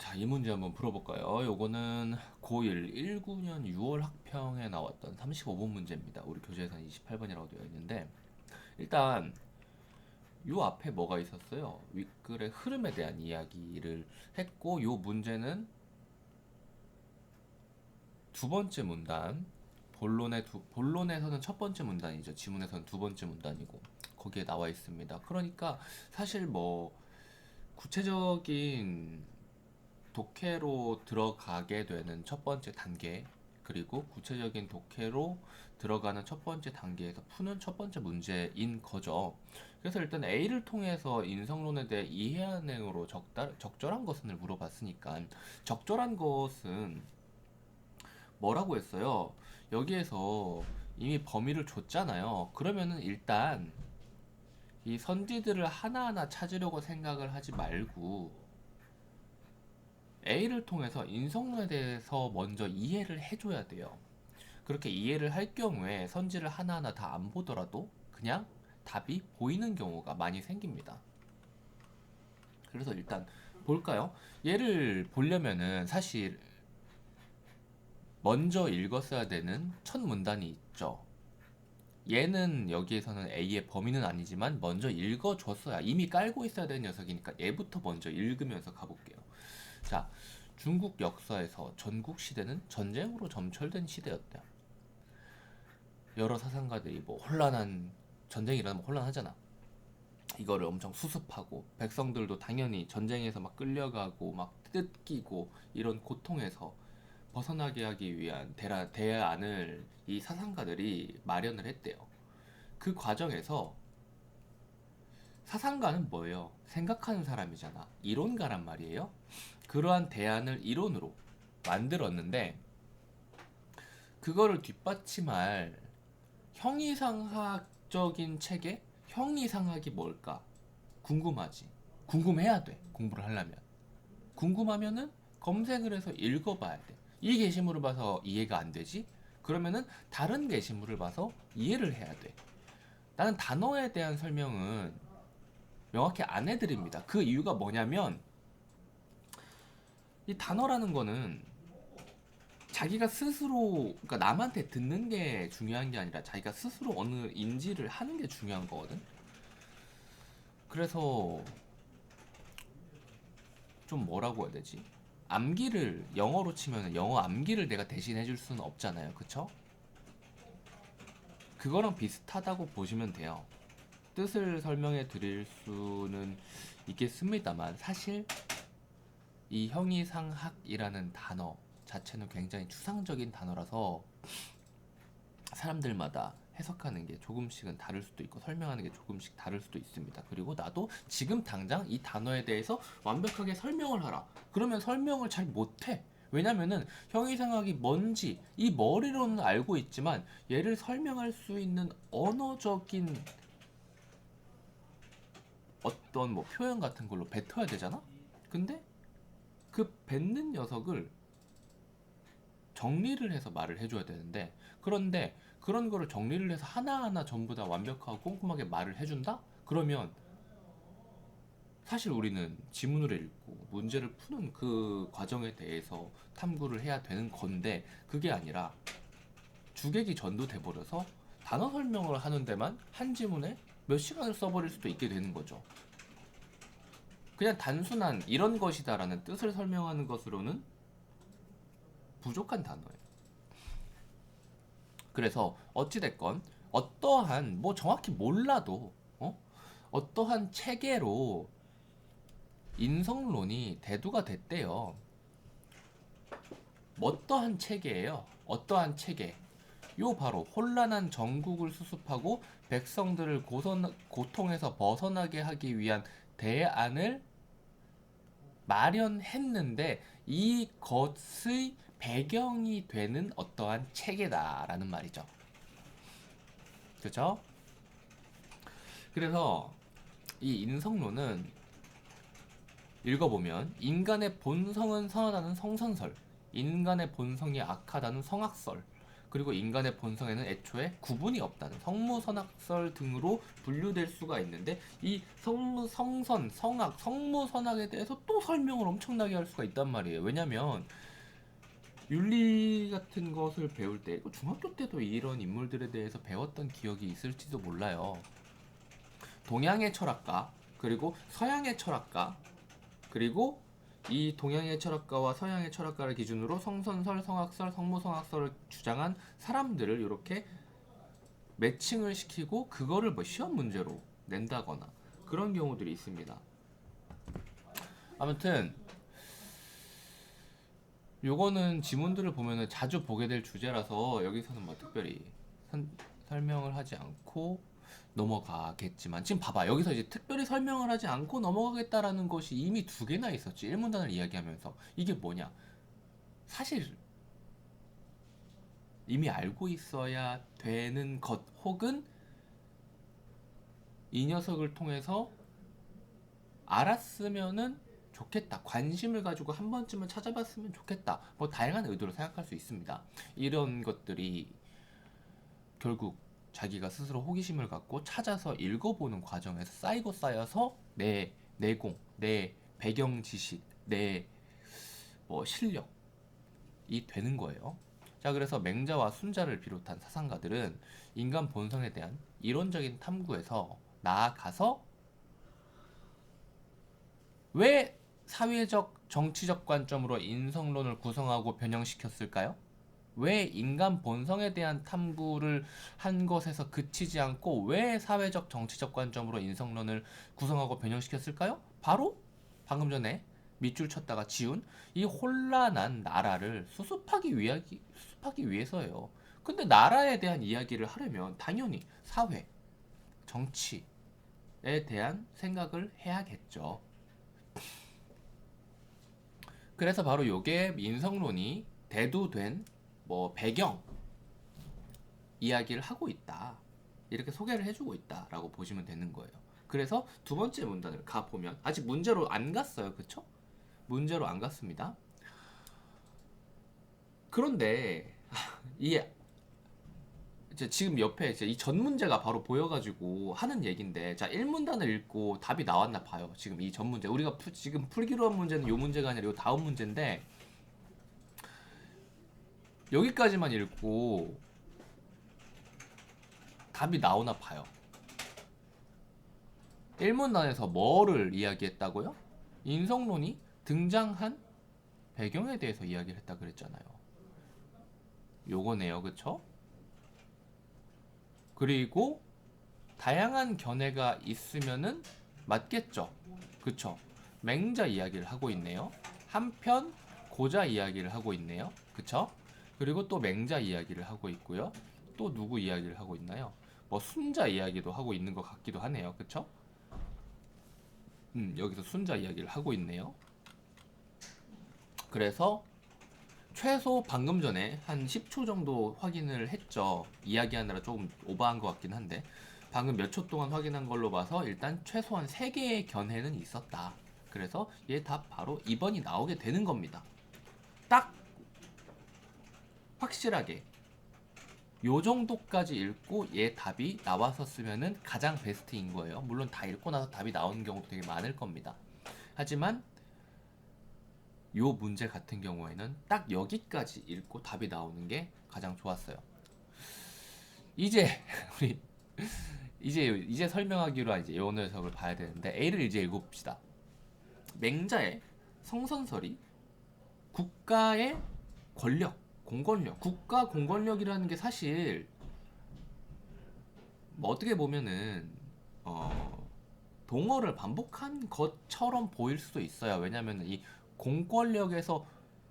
자, 이 문제 한번 풀어볼까요? 요거는 고1 19년 6월 학평에 나왔던 35번 문제입니다. 우리 교재에서는 28번이라고 되어 있는데, 일단 요 앞에 뭐가 있었어요? 윗글의 흐름에 대한 이야기를 했고, 요 문제는 두 번째 문단, 본론에서는 첫 번째 문단이죠. 지문에서는 두 번째 문단이고, 거기에 나와 있습니다. 그러니까 사실 뭐 구체적인 독해로 들어가게 되는 첫 번째 단계, 그리고 구체적인 독해로 들어가는 첫 번째 단계에서 푸는 첫 번째 문제인 거죠. 그래서 일단 A를 통해서 인성론에 대해 이해한행으로 적절한 것은을 물어봤으니까, 적절한 것은 뭐라고 했어요? 여기에서 이미 범위를 줬잖아요. 그러면은 일단 이 선지들을 하나하나 찾으려고 생각을 하지 말고 A를 통해서 인성론에 대해서 먼저 이해를 해줘야 돼요. 그렇게 이해를 할 경우에 선지를 하나하나 다 안 보더라도 그냥 답이 보이는 경우가 많이 생깁니다. 그래서 일단 볼까요? 얘를 보려면은 사실 먼저 읽었어야 되는 첫 문단이 있죠. 얘는 여기에서는 A의 범위는 아니지만 먼저 읽어줬어야, 이미 깔고 있어야 되는 녀석이니까 얘부터 먼저 읽으면서 가볼게요. 자, 중국 역사에서 전국 시대는 전쟁으로 점철된 시대였다. 여러 사상가들이 뭐 혼란한, 전쟁이 일어나면 혼란하잖아. 이거를 엄청 수습하고, 백성들도 당연히 전쟁에서 막 끌려가고 막 뜯기고 이런 고통에서 벗어나게 하기 위한 대안을 이 사상가들이 마련을 했대요. 그 과정에서 사상가는 뭐예요? 생각하는 사람이잖아. 이론가란 말이에요. 그러한 대안을 이론으로 만들었는데, 그거를 뒷받침할 형이상학적인 체계? 형이상학이 뭘까? 궁금하지. 궁금해야 돼. 공부를 하려면. 궁금하면은 검색을 해서 읽어봐야 돼. 이 게시물을 봐서 이해가 안 되지? 그러면은 다른 게시물을 봐서 이해를 해야 돼. 나는 단어에 대한 설명은 명확히 안 해드립니다. 그 이유가 뭐냐면, 이 단어라는 거는 자기가 스스로, 그러니까 남한테 듣는 게 중요한 게 아니라 자기가 스스로 어느 인지를 하는 게 중요한 거거든. 그래서 좀 뭐라고 해야 되지? 암기를 영어로 치면 영어 암기를 내가 대신 해줄 수는 없잖아요. 그쵸? 그거랑 비슷하다고 보시면 돼요. 뜻을 설명해 드릴 수는 있겠습니다만, 사실 이 형이상학이라는 단어 자체는 굉장히 추상적인 단어라서 사람들마다 해석하는 게 조금씩은 다를 수도 있고 설명하는 게 조금씩 다를 수도 있습니다. 그리고 나도 지금 당장 이 단어에 대해서 완벽하게 설명을 하라. 그러면 설명을 잘 못해. 왜냐면은 형이상학이 뭔지 이 머리로는 알고 있지만 얘를 설명할 수 있는 언어적인 어떤 뭐 표현 같은 걸로 뱉어야 되잖아? 근데 그 뱉는 녀석을 정리를 해서 말을 해줘야 되는데, 그런데 그런 거를 정리를 해서 하나하나 전부 다 완벽하고 꼼꼼하게 말을 해준다? 그러면 사실 우리는 지문을 읽고 문제를 푸는 그 과정에 대해서 탐구를 해야 되는 건데, 그게 아니라 주객이 전도돼 버려서 단어 설명을 하는 데만 한 지문에 몇 시간을 써버릴 수도 있게 되는 거죠. 그냥 단순한 이런 것이다라는 뜻을 설명하는 것으로는 부족한 단어예요. 그래서 어찌됐건 어떠한, 뭐 정확히 몰라도 어떠한 체계로 인성론이 대두가 됐대요. 어떠한 체계예요? 어떠한 체계? 요 바로 혼란한 정국을 수습하고 백성들을 고통에서 벗어나게 하기 위한 대안을 마련했는데, 이것의 배경이 되는 어떠한 체계다라는 말이죠. 그렇죠? 그래서 이 인성론은 읽어보면, 인간의 본성은 선하다는 성선설, 인간의 본성이 악하다는 성악설, 그리고 인간의 본성에는 애초에 구분이 없다는 성무선악설 등으로 분류될 수가 있는데 이 성선, 성악, 성무선악에 대해서 또 설명을 엄청나게 할 수가 있단 말이에요. 왜냐면 윤리 같은 것을 배울 때 중학교 때도 이런 인물들에 대해서 배웠던 기억이 있을지도 몰라요. 동양의 철학가 그리고 서양의 철학가 그리고 이 동양의 철학가와 서양의 철학가를 기준으로 성선설, 성악설, 성모성악설을 주장한 사람들을 이렇게 매칭을 시키고 그거를 뭐 시험 문제로 낸다거나 그런 경우들이 있습니다. 아무튼 요거는 지문들을 보면은 자주 보게 될 주제라서 여기서는 뭐 특별히 설명을 하지 않고 넘어가겠지만 지금 봐봐 여기서 이제 특별히 설명을 하지 않고 넘어가겠다라는 것이 이미 두 개나 있었지. 1문단을 이야기하면서 이게 뭐냐 사실 이미 알고 있어야 되는 것 혹은 이 녀석을 통해서 알았으면은 좋겠다. 관심을 가지고 한 번쯤은 찾아봤으면 좋겠다. 뭐 다양한 의도로 생각할 수 있습니다. 이런 것들이 결국 자기가 스스로 호기심을 갖고 찾아서 읽어보는 과정에서 쌓이고 쌓여서 내 내공, 내 배경 지식, 내 뭐 실력이 되는 거예요. 자, 그래서 맹자와 순자를 비롯한 사상가들은 인간 본성에 대한 이론적인 탐구에서 나아가서 왜 사회적, 정치적 관점으로 인성론을 구성하고 변형시켰을까요? 왜 인간 본성에 대한 탐구를 한 것에서 그치지 않고 왜 사회적, 정치적 관점으로 인성론을 구성하고 변형시켰을까요? 바로 방금 전에 밑줄 쳤다가 지운 이 혼란한 나라를 수습하기 위해서예요. 근데 나라에 대한 이야기를 하려면 당연히 사회, 정치에 대한 생각을 해야겠죠. 그래서 바로 요게 인성론이 대두된 뭐 배경 이야기를 하고 있다. 이렇게 소개를 해주고 있다라고 보시면 되는 거예요. 그래서 두 번째 문단을 가보면 아직 문제로 안 갔어요. 그쵸? 문제로 안 갔습니다. 그런데 이 이제 지금 옆에 이제 이 전 문제가 바로 보여가지고 하는 얘긴데 자 1문단을 읽고 답이 나왔나 봐요. 지금 이 전 문제 우리가 지금 풀기로 한 문제는 요 문제가 아니라 요 다음 문제인데 여기까지만 읽고 답이 나오나 봐요. 1문단에서 뭐를 이야기했다고요? 인성론이 등장한 배경에 대해서 이야기를 했다 그랬잖아요. 요거네요. 그쵸? 그리고 다양한 견해가 있으면은 맞겠죠. 그쵸? 맹자 이야기를 하고 있네요. 한편 고자 이야기를 하고 있네요. 그쵸? 그리고 또 맹자 이야기를 하고 있고요. 또 누구 이야기를 하고 있나요? 뭐 순자 이야기도 하고 있는 것 같기도 하네요. 그쵸? 여기서 순자 이야기를 하고 있네요. 그래서 최소 방금 전에 한 10초 정도 확인을 했죠. 이야기하느라 조금 오버한 것 같긴 한데 방금 몇 초 동안 확인한 걸로 봐서 일단 최소한 3개의 견해는 있었다. 그래서 얘 답 바로 2번이 나오게 되는 겁니다. 딱 확실하게 요 정도까지 읽고 얘 답이 나왔었으면은 가장 베스트인 거예요. 물론 다 읽고 나서 답이 나오는 경우도 되게 많을 겁니다. 하지만 요 문제 같은 경우에는 딱 여기까지 읽고 답이 나오는 게 가장 좋았어요. 이제 우리 이제 설명하기로 한 이제 요 녀석을 봐야 되는데 A를 이제 읽어봅시다. 맹자의 성선설이 국가의 권력, 공권력, 국가 공권력이라는 게 사실 뭐 어떻게 보면은 동어를 반복한 것처럼 보일 수도 있어요. 왜냐하면 이 공권력에서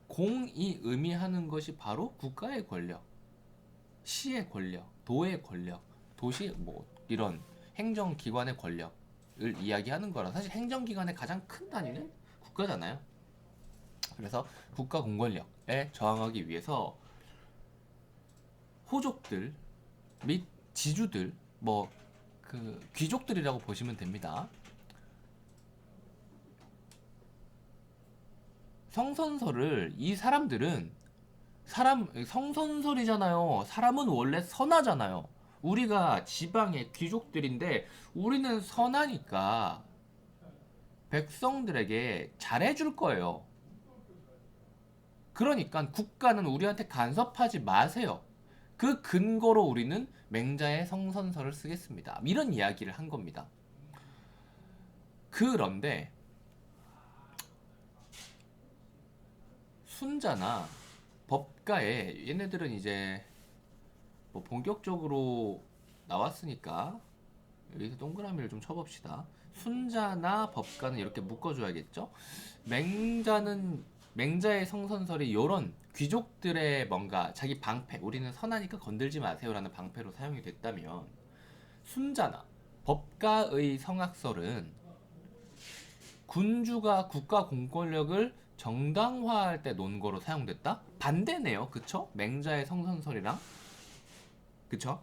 공이 의미하는 것이 바로 국가의 권력, 시의 권력, 도의 권력, 도시 뭐 이런 행정기관의 권력을 이야기하는 거라 사실 행정기관의 가장 큰 단위는 국가잖아요. 그래서 국가 공권력에 저항하기 위해서 호족들 및 지주들 뭐 그 귀족들이라고 보시면 됩니다. 성선설을 이 사람들은 사람 성선설이잖아요. 사람은 원래 선하잖아요. 우리가 지방의 귀족들인데 우리는 선하니까 백성들에게 잘해줄 거예요. 그러니까 국가는 우리한테 간섭하지 마세요. 그 근거로 우리는 맹자의 성선설을 쓰겠습니다. 이런 이야기를 한 겁니다. 그런데 순자나 법가에 얘네들은 이제 뭐 본격적으로 나왔으니까 여기서 동그라미를 좀 쳐봅시다. 순자나 법가는 이렇게 묶어줘야겠죠? 맹자의 성선설이 요런 귀족들의 뭔가 자기 방패, 우리는 선하니까 건들지 마세요라는 방패로 사용이 됐다면 순자나 법가의 성악설은 군주가 국가 공권력을 정당화할 때 논거로 사용됐다? 반대네요. 그쵸? 맹자의 성선설이랑. 그쵸?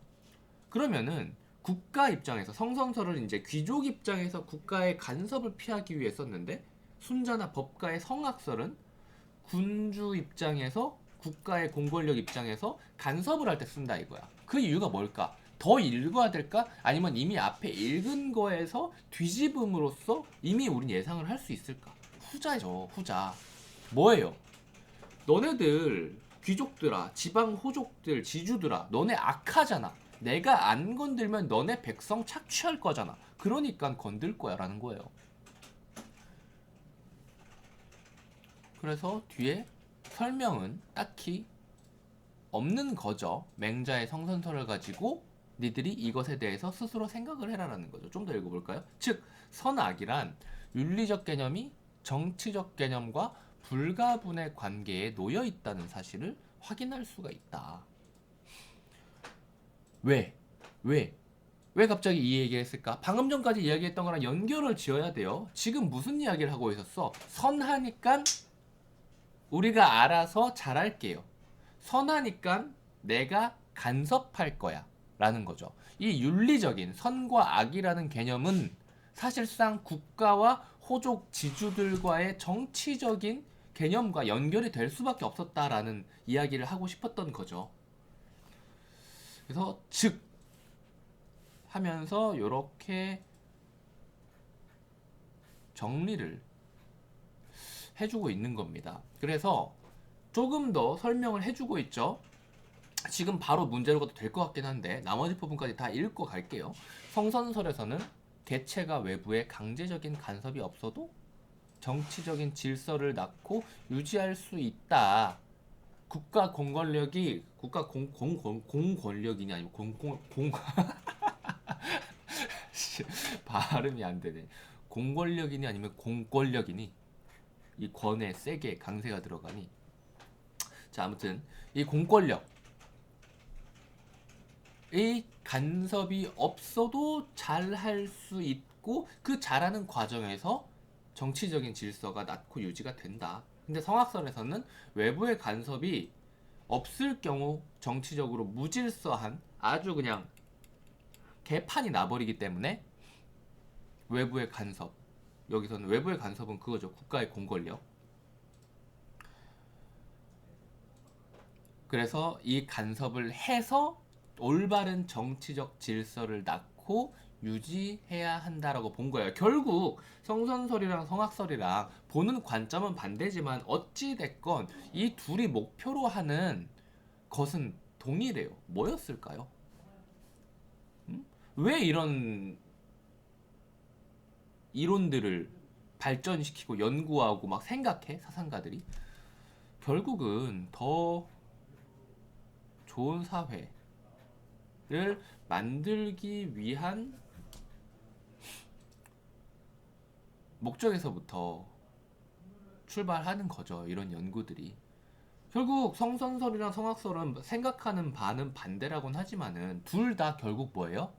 그러면은 국가 입장에서 성선설을 이제 귀족 입장에서 국가의 간섭을 피하기 위해 썼는데 순자나 법가의 성악설은 군주 입장에서 국가의 공권력 입장에서 간섭을 할 때 쓴다 이거야. 그 이유가 뭘까? 더 읽어야 될까? 아니면 이미 앞에 읽은 거에서 뒤집음으로써 이미 우린 예상을 할 수 있을까? 후자죠, 후자. 뭐예요? 너네들 귀족들아, 지방 호족들, 지주들아, 너네 악하잖아. 내가 안 건들면 너네 백성 착취할 거잖아. 그러니까 건들 거야 라는 거예요. 그래서 뒤에 설명은 딱히 없는 거죠. 맹자의 성선설을 가지고 니들이 이것에 대해서 스스로 생각을 해라라는 거죠. 좀 더 읽어볼까요? 즉, 선악이란 윤리적 개념이 정치적 개념과 불가분의 관계에 놓여 있다는 사실을 확인할 수가 있다. 왜? 왜? 왜 갑자기 이 얘기를 했을까? 방금 전까지 이야기했던 거랑 연결을 지어야 돼요. 지금 무슨 이야기를 하고 있었어? 선하니까 우리가 알아서 잘할게요. 선하니까 내가 간섭할 거야. 라는 거죠. 이 윤리적인 선과 악이라는 개념은 사실상 국가와 호족 지주들과의 정치적인 개념과 연결이 될 수밖에 없었다라는 이야기를 하고 싶었던 거죠. 그래서 즉 하면서 이렇게 정리를 해주고 있는 겁니다. 그래서 조금 더 설명을 해주고 있죠. 지금 바로 문제로 가도 될 것 같긴 한데 나머지 부분까지 다 읽고 갈게요. 성선설에서는 개체가 외부에 강제적인 간섭이 없어도 정치적인 질서를 낳고 유지할 수 있다. 국가 공권력이 국가 공권력이냐 아니면 공공 발음이 안 되네. 공권력이니 아니면 공권력이니 이 권에 세게 강세가 들어가니. 자, 아무튼 이 공권력 의 간섭이 없어도 잘할 수 있고 그 잘하는 과정에서 정치적인 질서가 낳고 유지가 된다. 근데 성악설에서는 외부의 간섭이 없을 경우 정치적으로 무질서한 아주 그냥 개판이 나버리기 때문에 외부의 간섭, 여기서는 외부의 간섭은 그거죠. 국가의 공권력. 그래서 이 간섭을 해서 올바른 정치적 질서를 낳고 유지해야 한다라고 본 거예요. 결국 성선설이랑 성악설이랑 보는 관점은 반대지만 어찌 됐건 이 둘이 목표로 하는 것은 동일해요. 뭐였을까요? 왜 이런 이론들을 발전시키고 연구하고 막 생각해 사상가들이? 결국은 더 좋은 사회를 만들기 위한 목적에서부터 출발하는 거죠. 이런 연구들이. 결국 성선설이랑 성악설은 생각하는 바는 반대라고는 하지만은 둘 다 결국 뭐예요?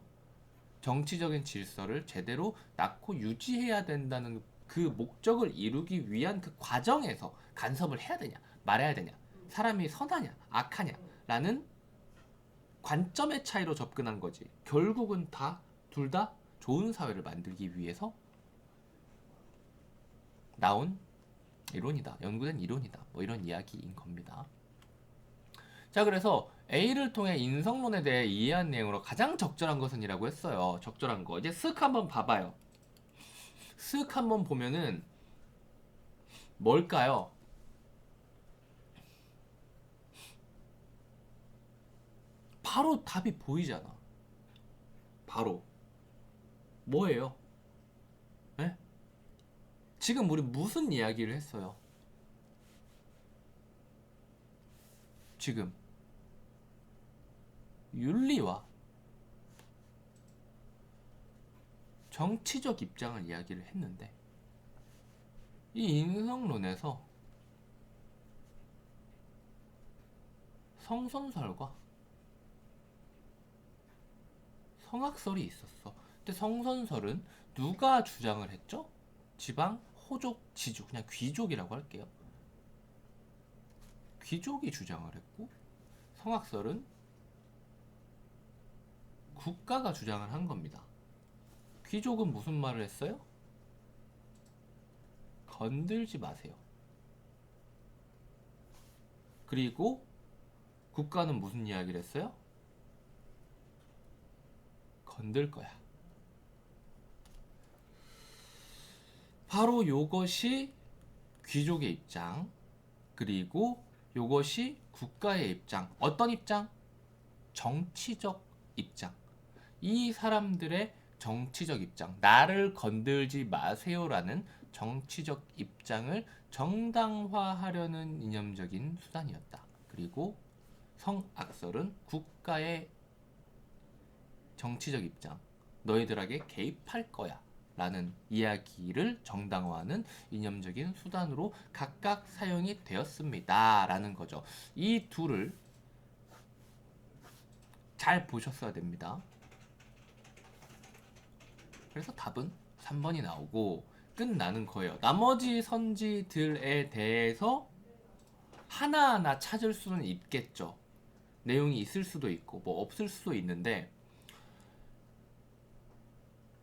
정치적인 질서를 제대로 낳고 유지해야 된다는 그 목적을 이루기 위한 그 과정에서 간섭을 해야 되냐 말아야 되냐 사람이 선하냐 악하냐 라는 관점의 차이로 접근한 거지. 결국은 다 둘 다 좋은 사회를 만들기 위해서 나온 이론이다. 연구된 이론이다. 뭐 이런 이야기인 겁니다. 자, 그래서 A를 통해 인성론에 대해 이해한 내용으로 가장 적절한 것은 이라고 했어요. 적절한 거. 이제 쓱 한번 봐봐요. 쓱 한번 보면은 뭘까요? 바로 답이 보이잖아. 바로. 뭐예요? 네? 지금 우리 무슨 이야기를 했어요? 지금 윤리와 정치적 입장을 이야기를 했는데 이 인성론에서 성선설과 성악설이 있었어. 근데 성선설은 누가 주장을 했죠? 지방, 호족, 지주, 그냥 귀족이라고 할게요. 귀족이 주장을 했고 성악설은 국가가 주장을 한 겁니다. 귀족은 무슨 말을 했어요? 건들지 마세요. 그리고 국가는 무슨 이야기를 했어요? 건들 거야. 바로 요것이 귀족의 입장, 그리고 요것이 국가의 입장. 어떤 입장? 정치적 입장. 이 사람들의 정치적 입장, 나를 건들지 마세요라는 정치적 입장을 정당화하려는 이념적인 수단이었다. 그리고 성악설은 국가의 정치적 입장, 너희들에게 개입할 거야 라는 이야기를 정당화하는 이념적인 수단으로 각각 사용이 되었습니다 라는 거죠. 이 둘을 잘 보셨어야 됩니다. 그래서 답은 3번이 나오고 끝나는 거예요. 나머지 선지들에 대해서 하나하나 찾을 수는 있겠죠. 내용이 있을 수도 있고 뭐 없을 수도 있는데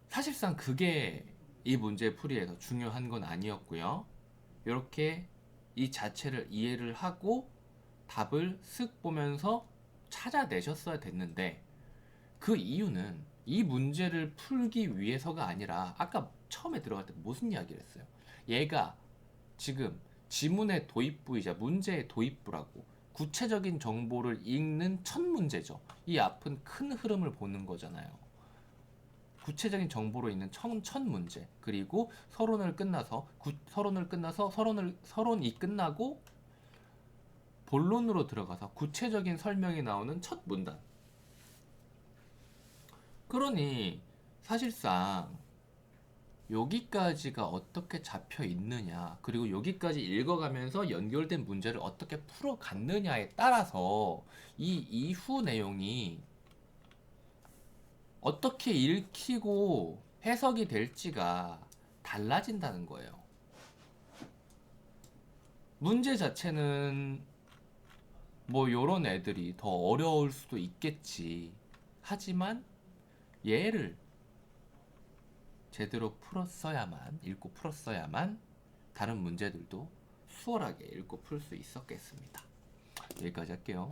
사실상 그게 이 문제 풀이에서 중요한 건 아니었고요. 이렇게 이 자체를 이해를 하고 답을 쓱 보면서 찾아내셨어야 됐는데 그 이유는 이 문제를 풀기 위해서가 아니라 아까 처음에 들어갈 때 무슨 이야기를 했어요? 얘가 지금 지문의 도입부이자 문제의 도입부라고 구체적인 정보를 읽는 첫 문제죠. 이 앞은 큰 흐름을 보는 거잖아요. 구체적인 정보로 있는 첫 문제, 그리고 서론이 끝나고 본론으로 들어가서 구체적인 설명이 나오는 첫 문단. 그러니 사실상 여기까지가 어떻게 잡혀 있느냐, 그리고 여기까지 읽어가면서 연결된 문제를 어떻게 풀어갔느냐에 따라서 이 이후 내용이 어떻게 읽히고 해석이 될지가 달라진다는 거예요. 문제 자체는 뭐 요런 애들이 더 어려울 수도 있겠지. 하지만 얘를 제대로 읽고 풀었어야만 다른 문제들도 수월하게 읽고 풀 수 있었겠습니다. 여기까지 할게요.